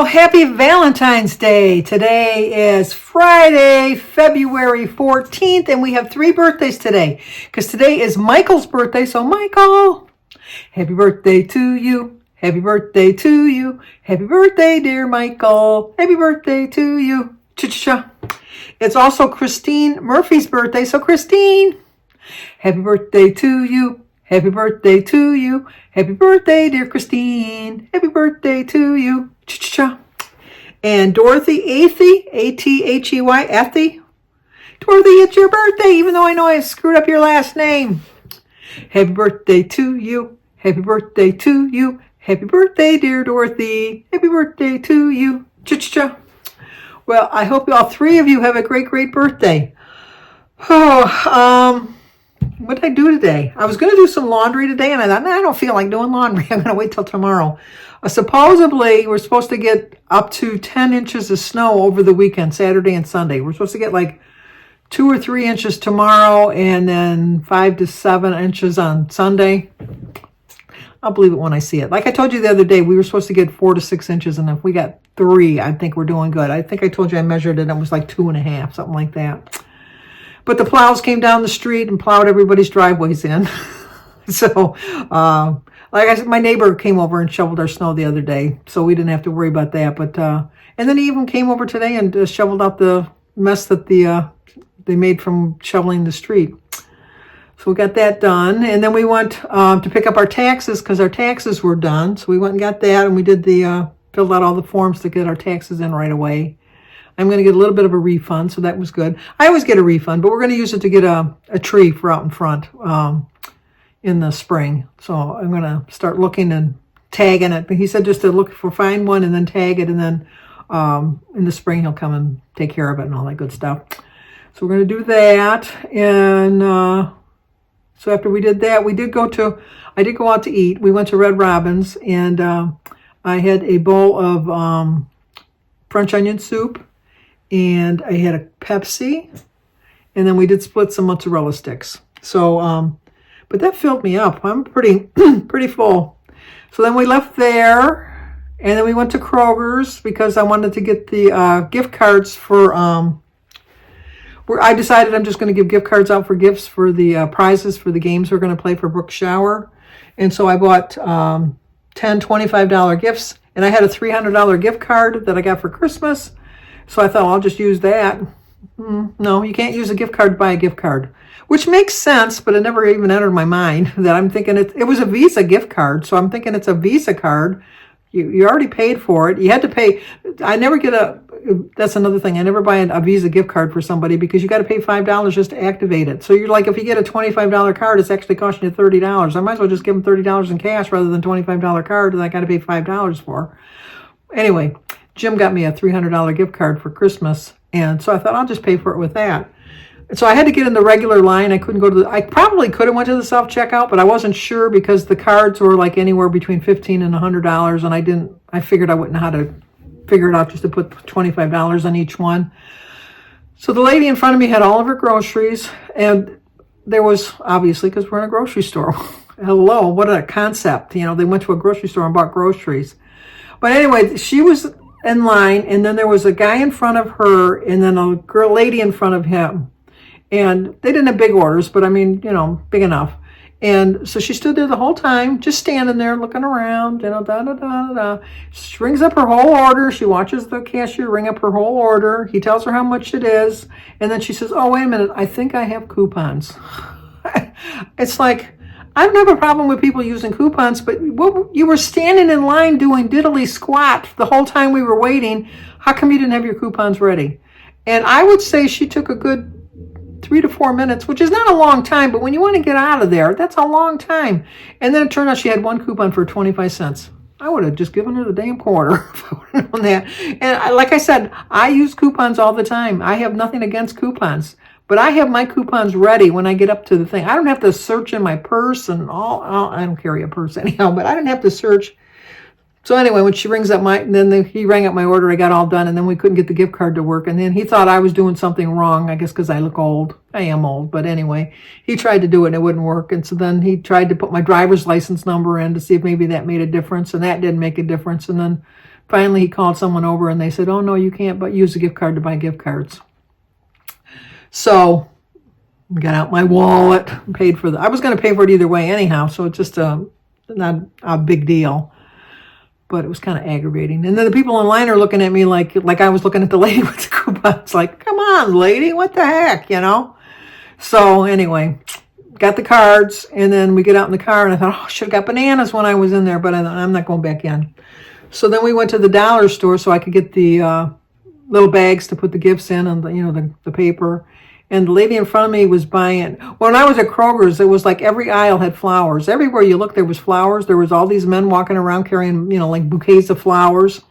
Happy Valentine's Day. Today is Friday, February 14th, and we have 3 birthdays today because today is Michael's birthday. So, Michael, happy birthday to you. Happy birthday to you. Happy birthday, dear Michael. Happy birthday to you. Cha-cha-cha. It's also Christine Murphy's birthday. So, Christine, happy birthday to you. Happy birthday to you. Happy birthday, dear Christine. Happy birthday to you. Cha-cha-cha. And Dorothy Athey, A-T-H-E-Y, Athey. Dorothy, it's your birthday, even though I know I screwed up your last name. Happy birthday to you. Happy birthday to you. Happy birthday, dear Dorothy. Happy birthday to you. Cha-cha-cha. Well, I hope all 3 of you have a great, great birthday. What did I do today? I was going to do some laundry today, and I thought, I don't feel like doing laundry. I'm going to wait till tomorrow. Supposedly, we're supposed to get up to 10 inches of snow over the weekend, Saturday and Sunday. We're supposed to get like 2 or 3 inches tomorrow, and then 5 to 7 inches on Sunday. I'll believe it when I see it. Like I told you the other day, we were supposed to get 4 to 6 inches, and if we got 3, I think we're doing good. I think I told you I measured it, and it was like 2.5, something like that. But the plows came down the street and plowed everybody's driveways in. So, like I said, my neighbor came over and shoveled our snow the other day, so we didn't have to worry about that. But and then he even came over today and shoveled out the mess that they made from shoveling the street. So we got that done, and then we went to pick up our taxes because our taxes were done. So we went and got that, and we did filled out all the forms to get our taxes in right away. I'm going to get a little bit of a refund, so that was good. I always get a refund, but we're going to use it to get a tree for out in front in the spring. So I'm going to start looking and tagging it. He said just to find one and then tag it, and then in the spring he'll come and take care of it and all that good stuff. So we're going to do that, and so after we did that, I did go out to eat. We went to Red Robin's, and I had a bowl of French onion soup. And I had a Pepsi, and then we did split some mozzarella sticks. So, but that filled me up. I'm pretty full. So then we left there, and then we went to Kroger's because I wanted to get the gift cards for, I decided I'm just going to give gift cards out for gifts for the prizes for the games we're going to play for Brooke Shower. And so I bought 10 $25 gifts, and I had a $300 gift card that I got for Christmas. So I thought, I'll just use that. No, you can't use a gift card to buy a gift card, which makes sense, but it never even entered my mind that I'm thinking it was a Visa gift card. So I'm thinking it's a Visa card. You already paid for it. You had to pay. I never get that's another thing. I never buy a Visa gift card for somebody because you got to pay $5 just to activate it. So you're like, if you get a $25 card, it's actually costing you $30. I might as well just give them $30 in cash rather than $25 card that I got to pay $5 for. Anyway, Jim got me a $300 gift card for Christmas, and so I thought I'll just pay for it with that. And so I had to get in the regular line. I couldn't go I probably could have went to the self-checkout, but I wasn't sure because the cards were like anywhere between $15 and $100, and I figured I wouldn't know how to figure it out just to put $25 on each one. So the lady in front of me had all of her groceries, and there was, obviously, because we're in a grocery store. Hello, what a concept. They went to a grocery store and bought groceries. But anyway, she was in line, and then there was a guy in front of her, and then a lady in front of him. And they didn't have big orders, but I mean, big enough. And so she stood there the whole time, just standing there looking around, da-da-da-da-da. She rings up her whole order. She watches the cashier ring up her whole order. He tells her how much it is. And then she says, oh, wait a minute, I think I have coupons. It's like, I don't have a problem with people using coupons, but you were standing in line doing diddly squat the whole time we were waiting. How come you didn't have your coupons ready? And I would say she took a good 3 to 4 minutes, which is not a long time, but when you want to get out of there, that's a long time. And then it turned out she had one coupon for 25 cents. I would have just given her the damn quarter if I would have known that. And like I said, I use coupons all the time. I have nothing against coupons. But I have my coupons ready when I get up to the thing. I don't have to search in my purse and all. I don't carry a purse anyhow, but I didn't have to search. So anyway, when she rings up he rang up my order, I got all done, and then we couldn't get the gift card to work. And then he thought I was doing something wrong, I guess because I look old. I am old, but anyway, he tried to do it and it wouldn't work. And so then he tried to put my driver's license number in to see if maybe that made a difference, and that didn't make a difference. And then finally he called someone over and they said, oh, no, you can't but use a gift card to buy gift cards. So got out my wallet, paid for I was going to pay for it either way anyhow, so it's just not a big deal. But it was kind of aggravating. And then the people in line are looking at me like I was looking at the lady with the coupons. Like, come on, lady, what the heck, So anyway, got the cards, and then we get out in the car, and I thought, oh, I should have got bananas when I was in there, but I thought, I'm not going back in. So then we went to the dollar store so I could get the little bags to put the gifts in and the paper. And the lady in front of me was buying. When I was at Kroger's, it was like every aisle had flowers. Everywhere you looked, there was flowers. There was all these men walking around carrying, like bouquets of flowers.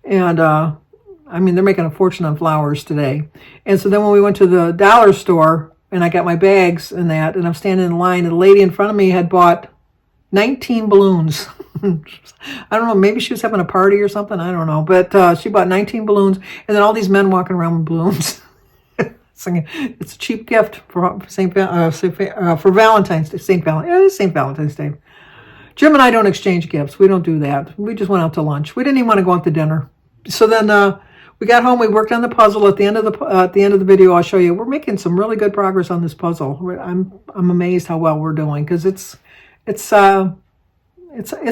And, they're making a fortune on flowers today. And so then when we went to the dollar store, and I got my bags and that, and I'm standing in line, and the lady in front of me had bought 19 balloons. I don't know, maybe she was having a party or something. I don't know. But she bought 19 balloons, and then all these men walking around with balloons. It's a cheap gift for Valentine's Day. St. Valentine's Day. Jim and I don't exchange gifts. We don't do that. We just went out to lunch. We didn't even want to go out to dinner. So then we got home. We worked on the puzzle. At the end of the video, I'll show you. We're making some really good progress on this puzzle. I'm amazed how well we're doing because it's a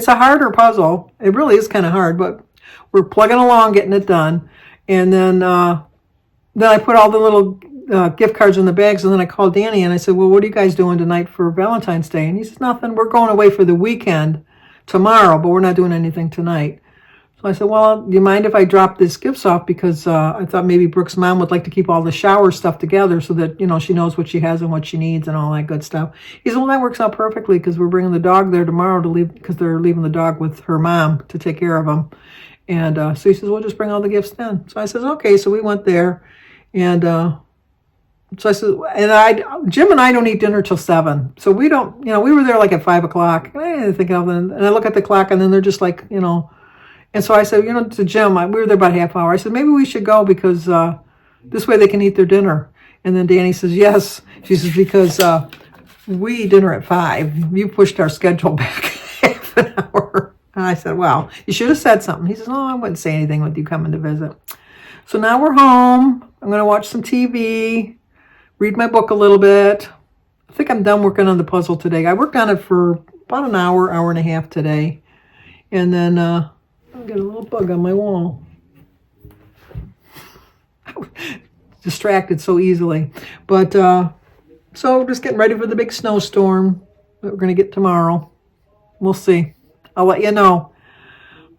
harder puzzle. It really is kind of hard, but we're plugging along, getting it done, and then I put all the little gift cards in the bags, and then I called Danny and I said, well, what are you guys doing tonight for Valentine's Day? And he says, nothing. We're going away for the weekend tomorrow, but we're not doing anything tonight. So I said, well, do you mind if I drop this gifts off? Because I thought maybe Brooke's mom would like to keep all the shower stuff together so that, she knows what she has and what she needs and all that good stuff. He said, well, that works out perfectly because we're bringing the dog there tomorrow to leave because they're leaving the dog with her mom to take care of him. And so he says, we'll just bring all the gifts then. So I said, okay. So we went there. And so I said, Jim and I don't eat dinner till 7. So we don't, we were there like at 5 o'clock. And I didn't think of it. And I look at the clock and then they're just like, And so I said, to Jim, we were there about a half hour. I said, maybe we should go because this way they can eat their dinner. And then Danny says, yes. She says, because we eat dinner at 5. You pushed our schedule back half an hour. And I said, well, you should have said something. He says, oh, I wouldn't say anything with you coming to visit. So now we're home. I'm going to watch some TV, read my book a little bit. I think I'm done working on the puzzle today. I worked on it for about an hour and a half today. And then I'll get a little bug on my wall. I was distracted so easily. But so just getting ready for the big snowstorm that we're going to get tomorrow. We'll see. I'll let you know.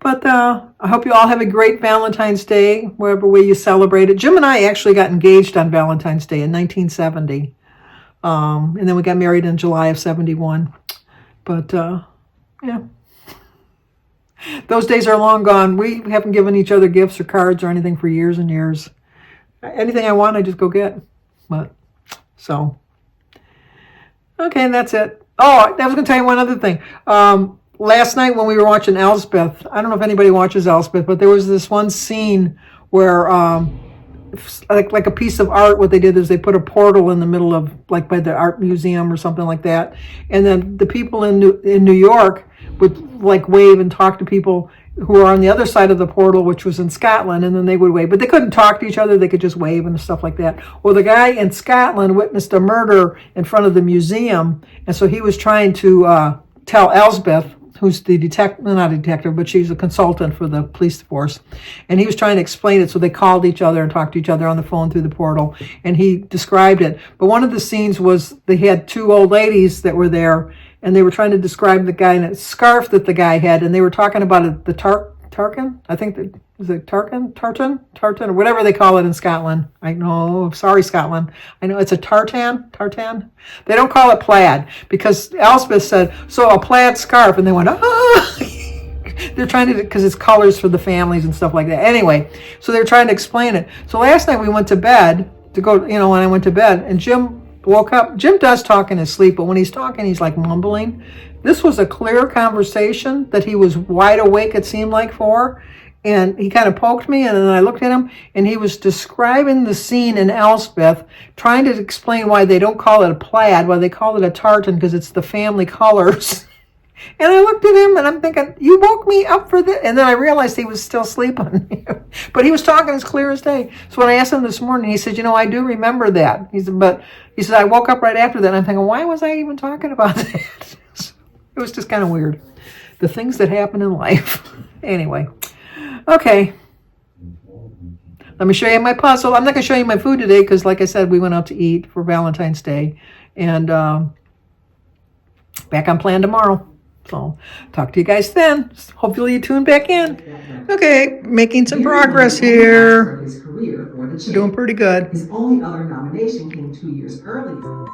But I hope you all have a great Valentine's Day, wherever way you celebrate it. Jim and I actually got engaged on Valentine's Day in 1970. And then we got married in July of 71. But, yeah. Those days are long gone. We haven't given each other gifts or cards or anything for years and years. Anything I want, I just go get. But, so. Okay, that's it. Oh, I was going to tell you one other thing. Last night when we were watching Elspeth, I don't know if anybody watches Elspeth, but there was this one scene where, like a piece of art, what they did is they put a portal in the middle of, like by the art museum or something like that. And then the people in New York would like wave and talk to people who were on the other side of the portal, which was in Scotland, and then they would wave. But they couldn't talk to each other. They could just wave and stuff like that. Well, the guy in Scotland witnessed a murder in front of the museum, and so he was trying to tell Elspeth, who's the not a detective, but she's a consultant for the police force. And he was trying to explain it, so they called each other and talked to each other on the phone through the portal, and he described it. But one of the scenes was they had two old ladies that were there, and they were trying to describe the guy in a scarf that the guy had, and they were talking about the tartan, I think that, is it tartan, or whatever they call it in Scotland. I know, sorry, Scotland. I know it's a tartan. They don't call it plaid, because Elspeth said, so a plaid scarf, and they went, ah! They're trying to, because it's colors for the families and stuff like that. Anyway, so they're trying to explain it. So last night we went to bed to go, when I went to bed, and Jim woke up. Jim does talk in his sleep, but when he's talking, he's like mumbling. This was a clear conversation that he was wide awake, it seemed like, for. And he kind of poked me, and then I looked at him, and he was describing the scene in Elspeth, trying to explain why they don't call it a plaid, why they call it a tartan, because it's the family colors. And I looked at him and I'm thinking, you woke me up for this. And then I realized he was still sleeping. But he was talking as clear as day. So when I asked him this morning, he said, I do remember that. He said, I woke up right after that. And I'm thinking, why was I even talking about that? It was just kind of weird. The things that happen in life. Anyway. Okay. Let me show you my puzzle. I'm not going to show you my food today because, like I said, we went out to eat for Valentine's Day. And back on plan tomorrow. So talk to you guys then. Hopefully you tune back in. Okay, making some progress here. Doing pretty good. His only other nomination came 2 years earlier.